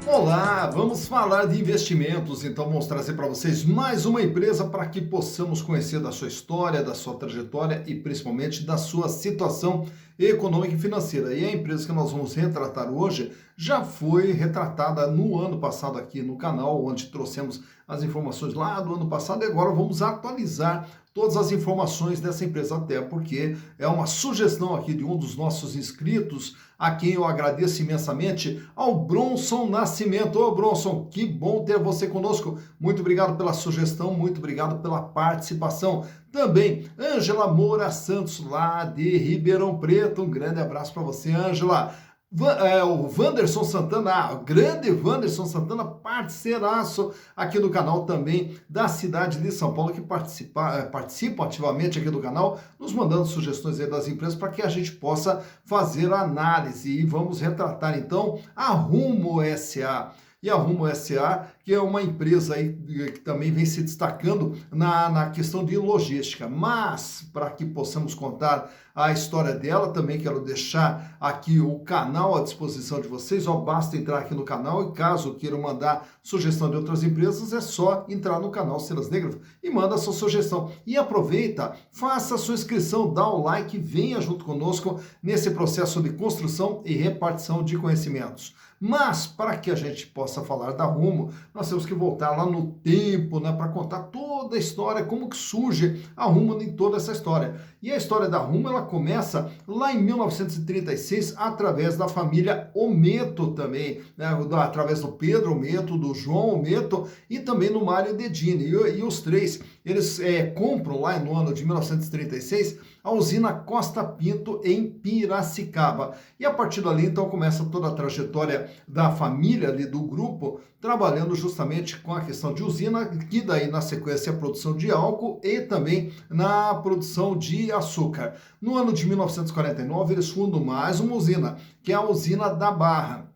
Olá, vamos falar de investimentos, então vamos trazer para vocês mais uma empresa para que possamos conhecer da sua história, da sua trajetória e principalmente da sua situação econômica e financeira. E a empresa que nós vamos retratar hoje já foi retratada no ano passado aqui no canal, onde trouxemos as informações lá do ano passado e agora vamos atualizar todas as informações dessa empresa, até porque é uma sugestão aqui de um dos nossos inscritos, a quem eu agradeço imensamente, ao Bronson Nascimento. Ô Bronson, que bom ter você conosco. Muito obrigado pela sugestão, muito obrigado pela participação. Também, Ângela Moura Santos, lá de Ribeirão Preto. Um grande abraço para você, Ângela. O Wanderson Santana, o grande Wanderson Santana, parceiraço aqui do canal também da cidade de São Paulo, que participam ativamente aqui do canal, nos mandando sugestões aí das empresas para que a gente possa fazer a análise. E vamos retratar então a Rumo SA. E a Rumo SA, que é uma empresa aí que também vem se destacando na questão de logística. Mas, para que possamos contar a história dela, também quero deixar aqui o canal à disposição de vocês. Basta entrar aqui no canal e caso queiram mandar sugestão de outras empresas, é só entrar no canal Cenas Negras e manda a sua sugestão. E aproveita, faça a sua inscrição, dá o like, venha junto conosco nesse processo de construção e repartição de conhecimentos. Mas, para que a gente possa falar da Rumo, nós temos que voltar lá no tempo, né, para contar toda a história, como que surge a Rumo em toda essa história. E a história da Rumo, ela começa lá em 1936, através da família Ometo também, né, através do Pedro Ometo, do João Ometo e também do Mário Dedini. E os três, eles compram lá no ano de 1936 a usina Costa Pinto em Piracicaba. E a partir dali, então, começa toda a trajetória da família ali, do grupo, trabalhando justamente com a questão de usina, que daí na sequência a produção de álcool e também na produção de açúcar. No ano de 1949, eles fundam mais uma usina, que é a usina da Barra.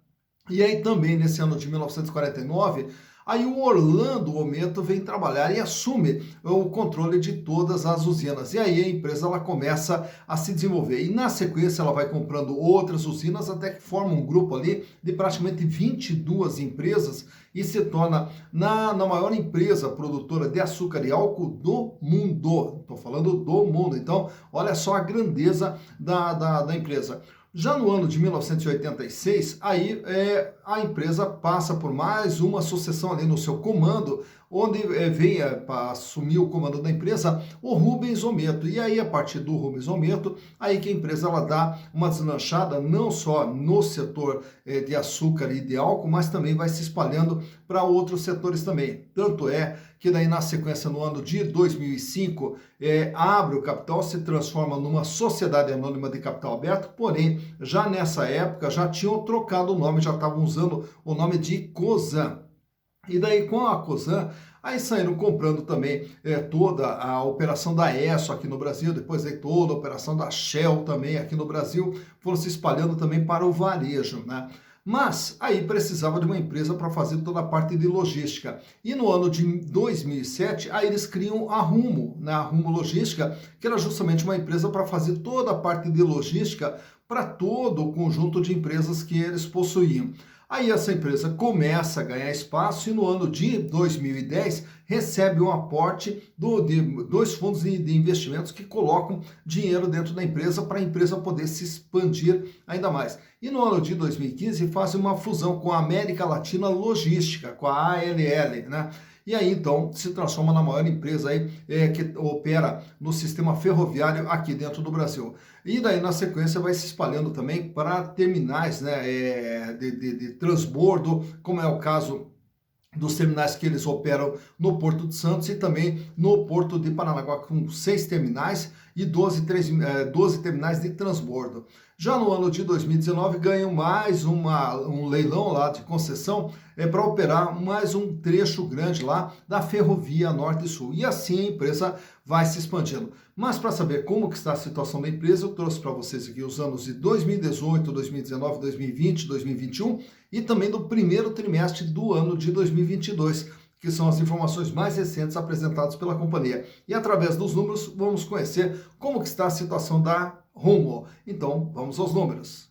E aí também, nesse ano de 1949, aí o Orlando Ometo vem trabalhar e assume o controle de todas as usinas. E aí a empresa ela começa a se desenvolver. E na sequência ela vai comprando outras usinas até que forma um grupo ali de praticamente 22 empresas e se torna na maior empresa produtora de açúcar e álcool do mundo. Estou falando do mundo. Então, olha só a grandeza da empresa. Já no ano de 1986, aí a empresa passa por mais uma sucessão ali no seu comando, onde vem para assumir o comando da empresa o Rubens Ometo. E aí, a partir do Rubens Ometo, aí que a empresa ela dá uma deslanchada não só no setor de açúcar e de álcool, mas também vai se espalhando para outros setores também. Tanto é que daí na sequência no ano de 2005 abre o capital, se transforma numa sociedade anônima de capital aberto, porém já nessa época já tinham trocado o nome, já estavam usando o nome de Cosan. E daí com a Cosan, aí saíram comprando também toda a operação da Esso aqui no Brasil, depois aí toda a operação da Shell também aqui no Brasil, foram se espalhando também para o varejo, né? Mas aí precisava de uma empresa para fazer toda a parte de logística. E no ano de 2007, aí eles criam a Rumo, né? A Rumo Logística, que era justamente uma empresa para fazer toda a parte de logística para todo o conjunto de empresas que eles possuíam. Aí essa empresa começa a ganhar espaço e no ano de 2010 recebe um aporte de dois fundos de investimentos que colocam dinheiro dentro da empresa para a empresa poder se expandir ainda mais. E no ano de 2015 faz uma fusão com a América Latina Logística, com a ALL, né? E aí, então, se transforma na maior empresa aí, que opera no sistema ferroviário aqui dentro do Brasil. E daí, na sequência, vai se espalhando também para terminais, né, de transbordo, como é o caso dos terminais que eles operam no Porto de Santos e também no Porto de Paranaguá, com 6 terminais e 12 terminais de transbordo. Já no ano de 2019, ganham mais um leilão lá de concessão para operar mais um trecho grande lá da ferrovia Norte e Sul. E assim a empresa vai se expandindo. Mas para saber como que está a situação da empresa, eu trouxe para vocês aqui os anos de 2018, 2019, 2020, 2021 e também do primeiro trimestre do ano de 2022, que são as informações mais recentes apresentadas pela companhia. E através dos números vamos conhecer como que está a situação da Rumo. Então, vamos aos números.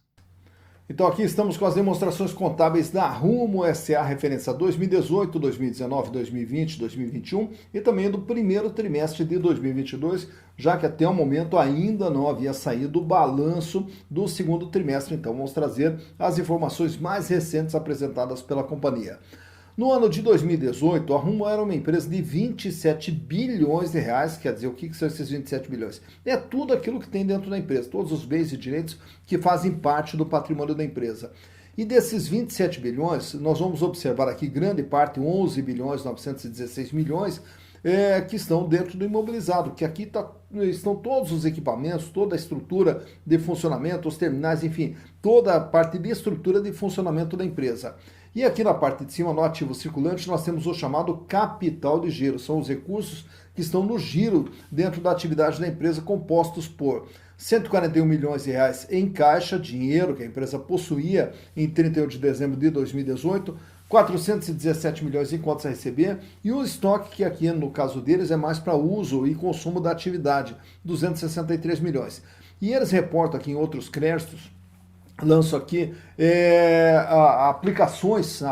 Então aqui estamos com as demonstrações contábeis da Rumo SA referência a 2018, 2019, 2020, 2021 e também do primeiro trimestre de 2022, já que até o momento ainda não havia saído o balanço do segundo trimestre. Então vamos trazer as informações mais recentes apresentadas pela companhia. No ano de 2018, a Rumo era uma empresa de 27 bilhões de reais. Quer dizer, o que são esses 27 bilhões? É tudo aquilo que tem dentro da empresa, todos os bens e direitos que fazem parte do patrimônio da empresa. E desses 27 bilhões, nós vamos observar aqui grande parte, 11 bilhões 916 milhões, que estão dentro do imobilizado, que aqui estão todos os equipamentos, toda a estrutura de funcionamento, os terminais, enfim, toda a parte de estrutura de funcionamento da empresa. E aqui na parte de cima, no ativo circulante, nós temos o chamado capital de giro. São os recursos que estão no giro dentro da atividade da empresa, compostos por 141 milhões de reais em caixa, dinheiro que a empresa possuía em 31 de dezembro de 2018, 417 milhões em contas a receber e o estoque, que aqui no caso deles é mais para uso e consumo da atividade, 263 milhões. E eles reportam aqui em outros créditos, lanço aqui aplicações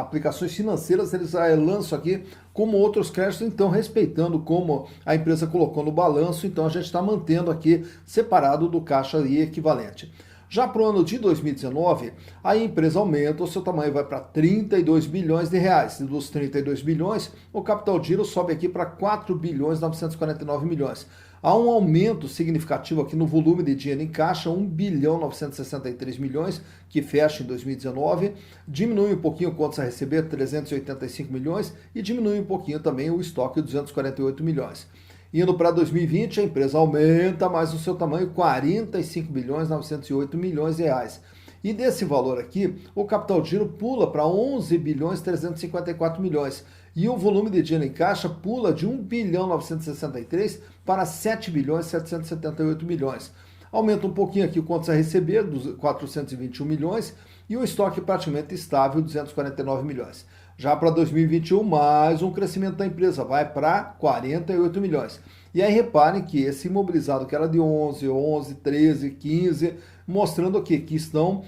financeiras, eles lançam aqui como outros créditos, então respeitando como a empresa colocou no balanço, então a gente está mantendo aqui separado do caixa e equivalente. Já para o ano de 2019, a empresa aumenta, o seu tamanho vai para 32 bilhões de reais. E dos 32 bilhões, o capital giro sobe aqui para 4 bilhões 949 milhões. Há um aumento significativo aqui no volume de dinheiro em caixa, 1 bilhão 963 milhões, que fecha em 2019. Diminui um pouquinho contas a receber, 385 milhões, e diminui um pouquinho também o estoque, 248 milhões. Indo para 2020, a empresa aumenta mais o seu tamanho, 45 bilhões 908 milhões de reais. E desse valor aqui, o capital de giro pula para 11 bilhões 354 milhões. E o volume de dinheiro em caixa pula de 1 bilhão 963 para 7 bilhões 778 milhões. Aumenta um pouquinho aqui o contas a receber, dos 421 milhões, e o estoque praticamente estável, 249 milhões. Já para 2021, mais um crescimento da empresa, vai para 48 milhões. E aí reparem que esse imobilizado que era de 11, 13, 15, mostrando aqui que estão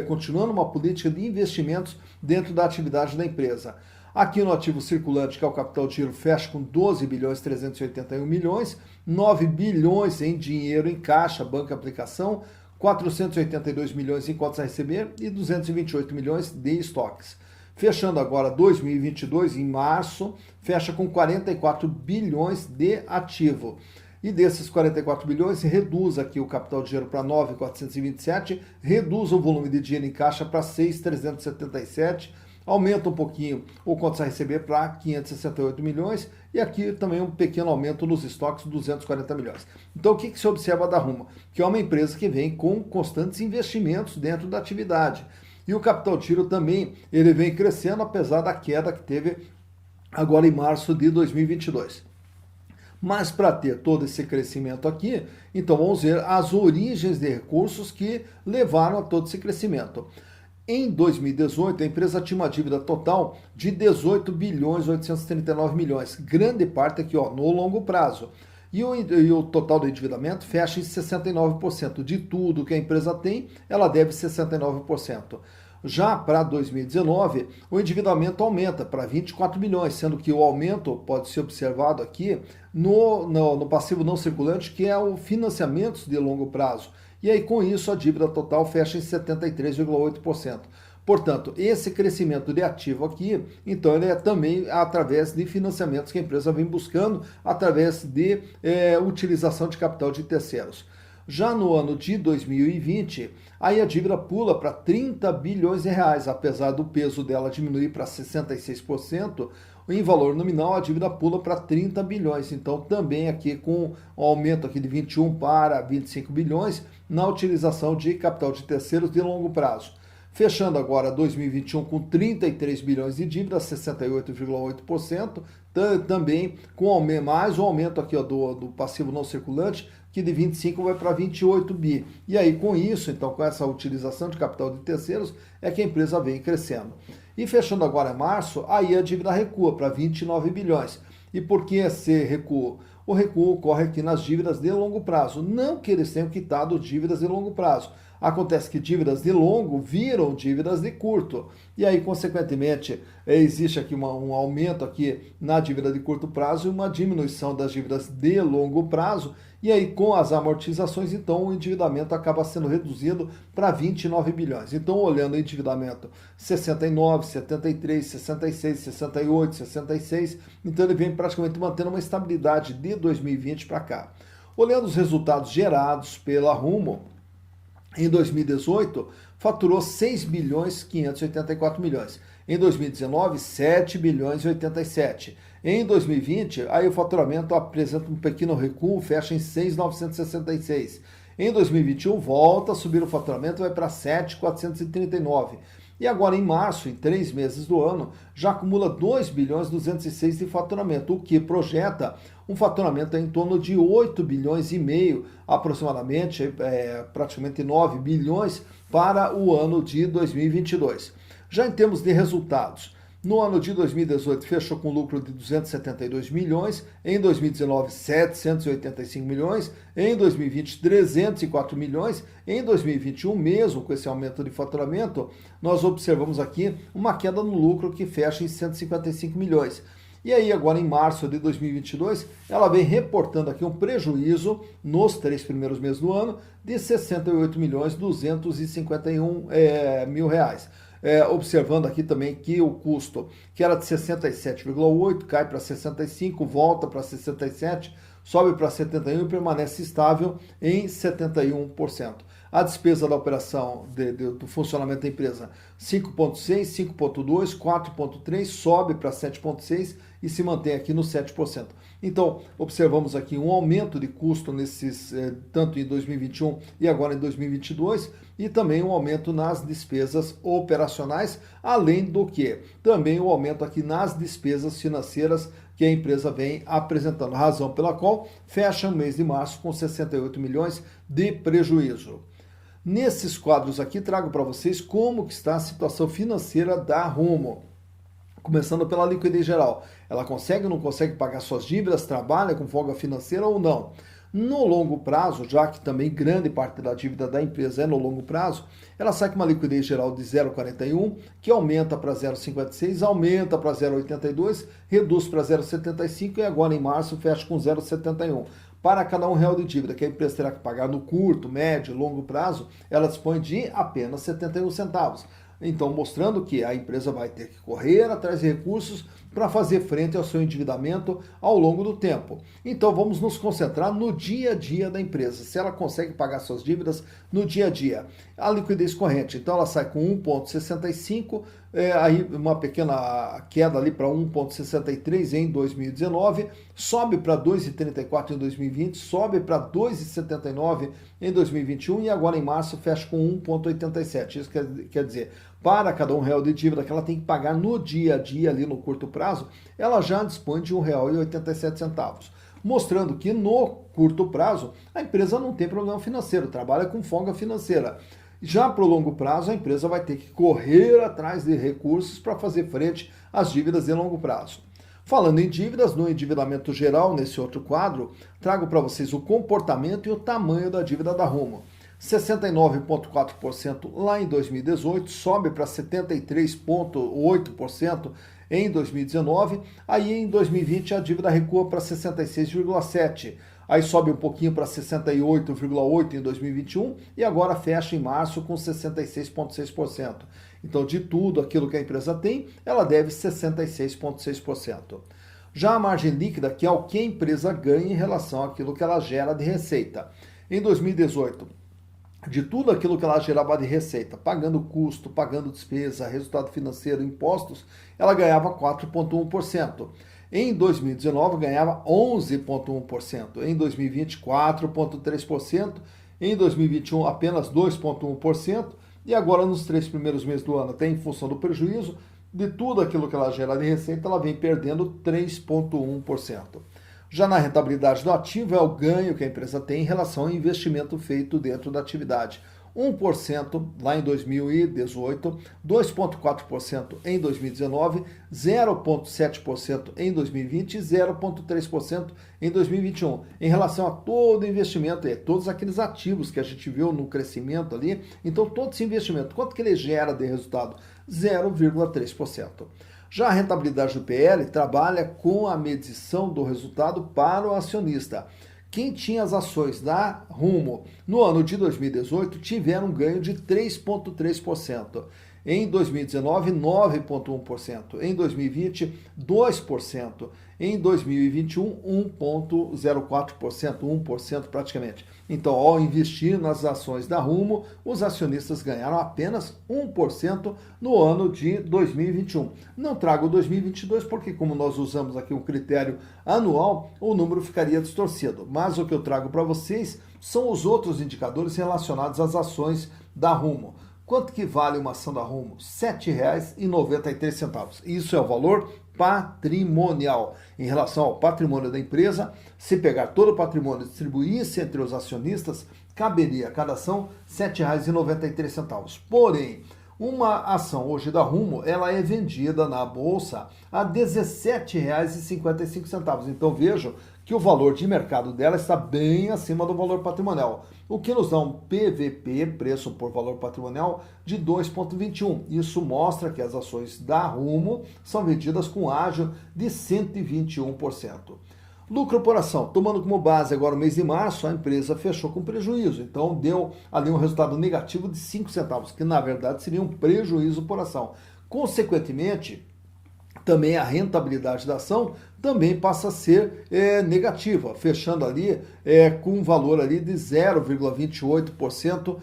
continuando uma política de investimentos dentro da atividade da empresa. Aqui no ativo circulante, que é o capital de giro, fecha com 12 bilhões 381 milhões, 9 bilhões em dinheiro em caixa, banco e aplicação, 482 milhões em contas a receber e 228 milhões de estoques. Fechando agora 2022, em março, fecha com 44 bilhões de ativo. E desses 44 bilhões, reduz aqui o capital de giro para 9.427, reduz o volume de dinheiro em caixa para 6.377, aumenta um pouquinho o contas a receber para 568 milhões e aqui também um pequeno aumento nos estoques, 240 milhões. Então o que se observa da Rumo? Que é uma empresa que vem com constantes investimentos dentro da atividade. E o capital de giro também, ele vem crescendo apesar da queda que teve agora em março de 2022. Mas para ter todo esse crescimento aqui, então vamos ver as origens de recursos que levaram a todo esse crescimento. Em 2018, a empresa tinha uma dívida total de 18 bilhões 839 milhões, grande parte aqui no longo prazo. E o total do endividamento fecha em 69%. De tudo que a empresa tem, ela deve 69%. Já para 2019, o endividamento aumenta para 24 bilhões, sendo que o aumento pode ser observado aqui no passivo não circulante, que é o financiamentos de longo prazo. E aí, com isso, a dívida total fecha em 73,8%. Portanto, esse crescimento de ativo aqui, então ele é também através de financiamentos que a empresa vem buscando, através de utilização de capital de terceiros. Já no ano de 2020, aí a dívida pula para 30 bilhões de reais, apesar do peso dela diminuir para 66%, em valor nominal a dívida pula para 30 bilhões, então também aqui com um aumento aqui de 21 para 25 bilhões na utilização de capital de terceiros de longo prazo. Fechando agora 2021 com 33 bilhões de dívida, 68,8%, também com mais um aumento aqui do passivo não circulante, que de 25 vai para 28 bi. E aí com isso, então com essa utilização de capital de terceiros, é que a empresa vem crescendo. E fechando agora em março, aí a dívida recua para 29 bilhões. E por que esse recuo? O recuo ocorre aqui nas dívidas de longo prazo. Não que eles tenham quitado dívidas de longo prazo. Acontece que dívidas de longo viram dívidas de curto. E aí, consequentemente, existe aqui um aumento aqui na dívida de curto prazo e uma diminuição das dívidas de longo prazo. E aí, com as amortizações, então, o endividamento acaba sendo reduzido para 29 bilhões. Então, olhando o endividamento 69, 73, 66, 68, 66, então ele vem praticamente mantendo uma estabilidade de 2020 para cá. Olhando os resultados gerados pela Rumo, em 2018, faturou 6 bilhões 584 milhões. Em 2019, 7 bilhões e 87. Em 2020, aí o faturamento apresenta um pequeno recuo, fecha em 6.966. Em 2021, volta a subir o faturamento, vai para 7.439. E agora, em março, em 3 meses do ano, já acumula 2 bilhões 206 de faturamento, o que projeta um faturamento em torno de 8 bilhões e meio, aproximadamente, praticamente 9 bilhões para o ano de 2022. Já em termos de resultados, no ano de 2018 fechou com lucro de 272 milhões, em 2019 785 milhões, em 2020 304 milhões, em 2021 mesmo com esse aumento de faturamento, nós observamos aqui uma queda no lucro que fecha em 155 milhões. E aí agora em março de 2022, ela vem reportando aqui um prejuízo nos 3 primeiros meses do ano de 68 milhões 251 mil reais. Observando aqui também que o custo, que era de 67,8, cai para 65, volta para 67, sobe para 71 e permanece estável em 71%. A despesa da operação do funcionamento da empresa, 5,6, 5,2, 4,3, sobe para 7,6 e se mantém aqui no 7%. Então, observamos aqui um aumento de custo tanto em 2021 e agora em 2022, e também um aumento nas despesas operacionais, além do que também o aumento aqui nas despesas financeiras que a empresa vem apresentando, razão pela qual fecha o mês de março com 68 milhões de prejuízo. Nesses quadros aqui trago para vocês como que está a situação financeira da Rumo. Começando pela liquidez geral. Ela consegue ou não consegue pagar suas dívidas, trabalha com folga financeira ou não? No longo prazo, já que também grande parte da dívida da empresa é no longo prazo, ela sai com uma liquidez geral de 0,41, que aumenta para 0,56, aumenta para 0,82, reduz para 0,75 e agora em março fecha com 0,71. Para cada R$1 de dívida que a empresa terá que pagar no curto, médio e longo prazo, ela dispõe de apenas 71 centavos. Então, mostrando que a empresa vai ter que correr atrás de recursos para fazer frente ao seu endividamento ao longo do tempo. Então, vamos nos concentrar no dia a dia da empresa, se ela consegue pagar suas dívidas no dia a dia. A liquidez corrente, então ela sai com 1,65, aí uma pequena queda ali para 1,63 em 2019, sobe para 2,34 em 2020, sobe para 2,79 em 2021 e agora em março fecha com 1,87. Isso quer dizer, para cada R$1 de dívida que ela tem que pagar no dia a dia ali no curto prazo, ela já dispõe de R$1,87. Mostrando que no curto prazo a empresa não tem problema financeiro, trabalha com folga financeira. Já para o longo prazo, a empresa vai ter que correr atrás de recursos para fazer frente às dívidas de longo prazo. Falando em dívidas, no endividamento geral, nesse outro quadro, trago para vocês o comportamento e o tamanho da dívida da Rumo. 69,4% lá em 2018, sobe para 73,8% em 2019, aí em 2020 a dívida recua para 66,7%. Aí sobe um pouquinho para 68,8% em 2021 e agora fecha em março com 66,6%. Então, de tudo aquilo que a empresa tem, ela deve 66,6%. Já a margem líquida, que é o que a empresa ganha em relação àquilo que ela gera de receita. Em 2018, de tudo aquilo que ela gerava de receita, pagando custo, pagando despesa, resultado financeiro, impostos, ela ganhava 4,1%. Em 2019, ganhava 11,1%. Em 2020, 4,3%. Em 2021, apenas 2,1%. E agora, nos 3 primeiros meses do ano, até em função do prejuízo, de tudo aquilo que ela gera de receita, ela vem perdendo 3,1%. Já na rentabilidade do ativo, é o ganho que a empresa tem em relação ao investimento feito dentro da atividade. 1% lá em 2018, 2,4% em 2019, 0,7% em 2020 e 0,3% em 2021. Em relação a todo o investimento, todos aqueles ativos que a gente viu no crescimento ali, então todo esse investimento, quanto que ele gera de resultado? 0,3%. Já a rentabilidade do PL trabalha com a medição do resultado para o acionista. Quem tinha as ações da Rumo no ano de 2018 tiveram um ganho de 3,3%. Em 2019, 9,1%. Em 2020, 2%. Em 2021, 1,04%, 1% praticamente. Então, ao investir nas ações da Rumo, os acionistas ganharam apenas 1% no ano de 2021. Não trago 2022 porque, como nós usamos aqui um critério anual, o número ficaria distorcido. Mas o que eu trago para vocês são os outros indicadores relacionados às ações da Rumo. Quanto que vale uma ação da Rumo? R$ 7,93. Isso é o valor patrimonial. Em relação ao patrimônio da empresa, se pegar todo o patrimônio e distribuísse entre os acionistas, caberia a cada ação R$ 7,93. Porém, uma ação hoje da Rumo, ela é vendida na bolsa a R$ 17,55. Então vejam que o valor de mercado dela está bem acima do valor patrimonial, o que nos dá um PVP, preço por valor patrimonial, de 2,21. Isso mostra que as ações da Rumo são vendidas com ágio de 121%. Lucro por ação, tomando como base agora o mês de março, a empresa fechou com prejuízo, então deu ali um resultado negativo de 5 centavos, que na verdade seria um prejuízo por ação. Consequentemente, também a rentabilidade da ação também passa a ser negativa, fechando ali com um valor ali de 0,28%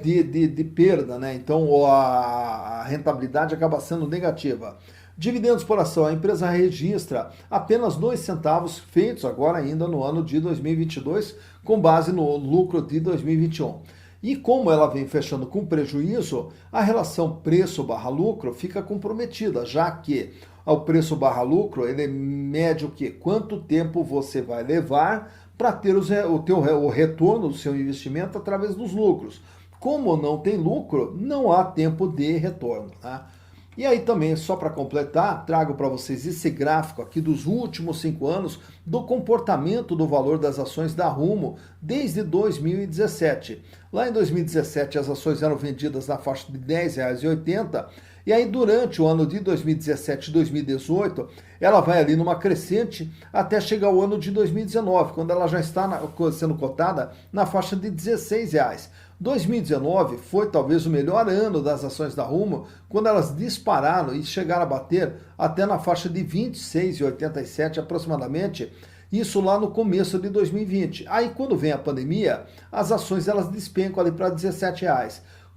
de perda, né? Então a rentabilidade acaba sendo negativa. Dividendos por ação, a empresa registra apenas 2 centavos feitos agora ainda no ano de 2022, com base no lucro de 2021. E como ela vem fechando com prejuízo, a relação preço/lucro fica comprometida, já que o preço/lucro ele mede o quê? Quanto tempo você vai levar para ter o retorno do seu investimento através dos lucros. Como não tem lucro, não há tempo de retorno, tá? E aí também, só para completar, trago para vocês esse gráfico aqui dos últimos 5 anos do comportamento do valor das ações da Rumo desde 2017. Lá em 2017 as ações eram vendidas na faixa de R$ 10,80 e aí durante o ano de 2017 e 2018 ela vai ali numa crescente até chegar ao ano de 2019, quando ela já está sendo cotada na faixa de R$ 16. 2019 foi talvez o melhor ano das ações da Rumo, quando elas dispararam e chegaram a bater até na faixa de R$ 26,87 aproximadamente, isso lá no começo de 2020. Aí quando vem a pandemia, as ações elas despencam ali para R$ 17.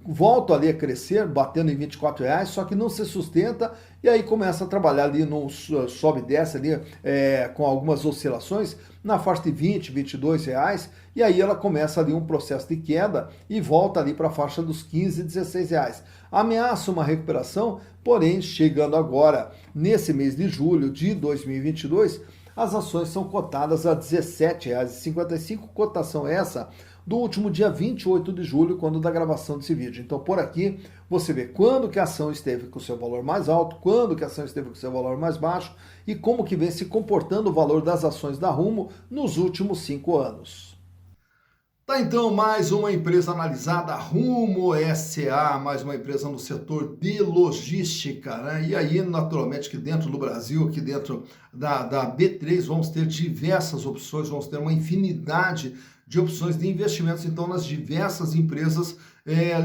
Voltam ali a crescer, batendo em R$ 24, só que não se sustenta e aí começa a trabalhar ali, no sobe e desce ali com algumas oscilações na faixa de R$ 20, R$ 22, e aí ela começa ali um processo de queda e volta ali para a faixa dos R$ 15, R$ 16. Ameaça uma recuperação, porém chegando agora nesse mês de julho de 2022, as ações são cotadas a R$ 17,55, cotação essa do último dia 28 de julho, quando da gravação desse vídeo. Então, por aqui, você vê quando que a ação esteve com o seu valor mais alto, quando que a ação esteve com o seu valor mais baixo e como que vem se comportando o valor das ações da Rumo nos últimos 5 anos. Tá então mais uma empresa analisada, Rumo SA, mais uma empresa no setor de logística, né? E aí, naturalmente, que dentro do Brasil, aqui dentro da B3, vamos ter diversas opções, vamos ter uma infinidade de opções de investimentos, então, nas diversas empresas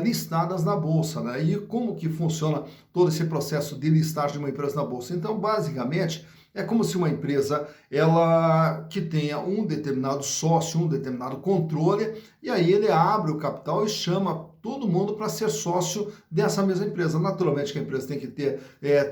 listadas na Bolsa, né? E como que funciona todo esse processo de listagem de uma empresa na Bolsa? Então, basicamente, é como se uma empresa ela que tenha um determinado sócio, um determinado controle, e aí ele abre o capital e chama todo mundo para ser sócio dessa mesma empresa. Naturalmente que a empresa tem que ter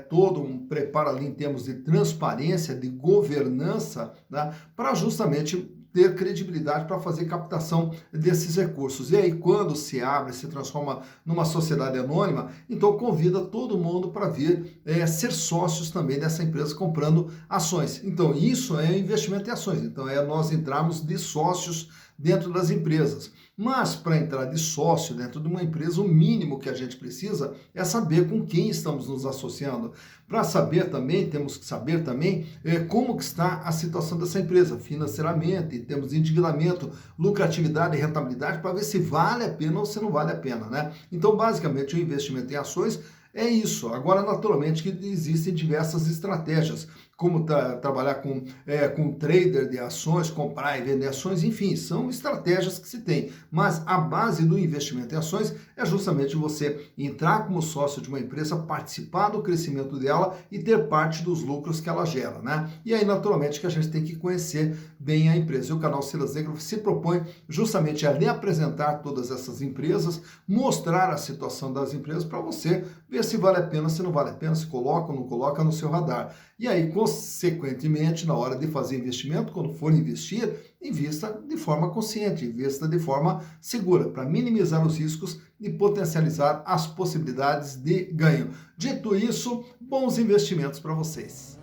todo um preparo ali em termos de transparência, de governança, né, para justamente ter credibilidade para fazer captação desses recursos. E aí, quando se abre, se transforma numa sociedade anônima, então convida todo mundo para vir ser sócios também dessa empresa comprando ações. Então, isso é investimento em ações. Então, é nós entrarmos de sócios dentro das empresas. Mas para entrar de sócio dentro de uma empresa, o mínimo que a gente precisa é saber com quem estamos nos associando. Para saber também, temos que saber também como que está a situação dessa empresa financeiramente, em termos de endividamento, lucratividade e rentabilidade, para ver se vale a pena ou se não vale a pena, né? Então, basicamente, o investimento em ações é isso. Agora, naturalmente, que existem diversas estratégias, como trabalhar com trader de ações, comprar e vender ações, enfim, são estratégias que se tem. Mas a base do investimento em ações é justamente você entrar como sócio de uma empresa, participar do crescimento dela e ter parte dos lucros que ela gera, né? E aí, naturalmente, que a gente tem que conhecer bem a empresa. E o canal Silas Negro se propõe justamente a lhe apresentar todas essas empresas, mostrar a situação das empresas para você ver se vale a pena, se não vale a pena, se coloca ou não coloca no seu radar. E aí, consequentemente, na hora de fazer investimento, quando for investir, invista de forma consciente, invista de forma segura, para minimizar os riscos e potencializar as possibilidades de ganho. Dito isso, bons investimentos para vocês.